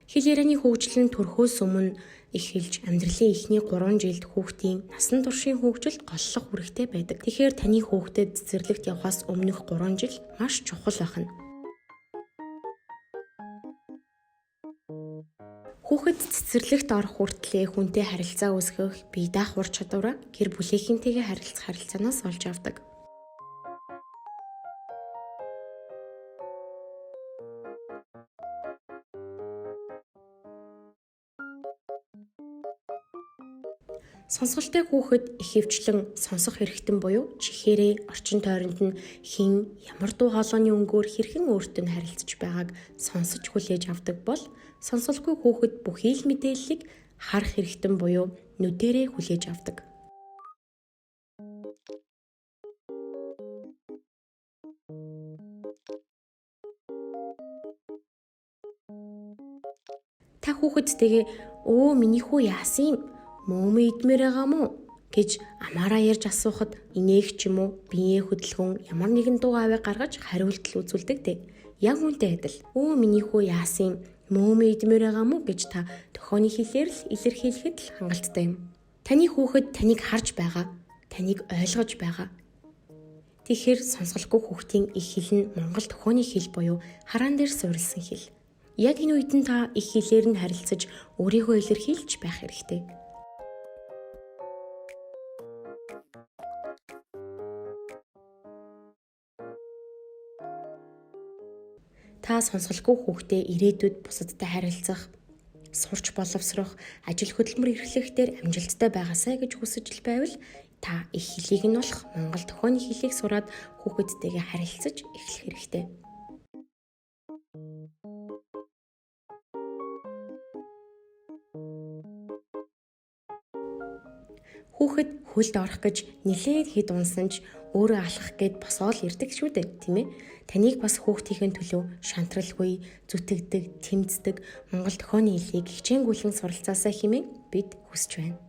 Хэл ярианы хөгжил нь төрхөөс өмнө эхэлж амьдралын эхний 3 жилд хүүхдийн насан туршийн хөгжилд голлох үүрэгтэй байдаг. Тэгэхээр таны хүүхдэд цэцэрлэгт явахаас өмнөх 3 жил маш чухал байна. Хүүхэд цэцэрлэгт орох хүртлээр хүнтэй харилцаа үүсгэх бие даах ур чадвараа гэр бүлийнхэнтэйгээ харилцах харилцаанаас олж авдаг. Сонсголтой хүүхэд ихэвчлэн сонсох хэрэгтэн буюу чихээрээ орчин тойронд нь хэн ямар дуу хоолойны өнгөөр хэрхэн өөртөө харилцаж байгааг сонсож хүлээж авдаг бол сонсолгүй хүүхэд бүхий л мэдээллийг харах хэрэгтэн буюу нүдэрээ хүлээж авдаг. Та хүүхэдтэйгээ "Өө миний хүү яасан юм? Мөөмө идмээр байгаа мó?" гэж амаараа ярьж асуухад инээх ч юм уу биеэ хөдөлгөн ямар нэгэн дуу аваа гаргаж хариултал үзүүлдэг те. Яг үнтэй адил. "Өө миний хүү яасан юм? Мөөмө идмээр байгаа мó?" гэж та тохионы хэлээр л илэрхийлэхэд л хангалттай юм. Таны хүүхэд таныг харж байгаа, таныг ойлгож байгаа. Тэгэхээр сонсголгүй хүүхдийн их хэл нь Монгол тохионы хэл буюу хараан дээр суурилсан хэл. Яг энэ үед нь та их хэлээр нь харилцаж өөрийгөө илэрхийлж байх хэрэгтэй. Та сонсголгүй хүүхдээ ирээдүйд бусадтай харилцах, сурч боловсрох, ажил хөдөлмөр эрхлэхээр амжилттай байгаасай гэж хүсэж л байвал та их хэлийг нь болох Монгол тохионы хэлийг сураад хүүхэдтэйгээ харилцаж эхлэх хэрэгтэй. Хүүхэд хөлд орох гэж нэлээд хэд унсан ч өөрөө алхах гээд босоол ирдэг шүү дээ, тийм ээ? Таныг бас хүүхдийн төлөө шантралгүй, зүтгэдэг, тэмцдэг Монгол тохионы хэлийг хичээнгүйлэн суралцаасай хэмээн бид хүсэж байна.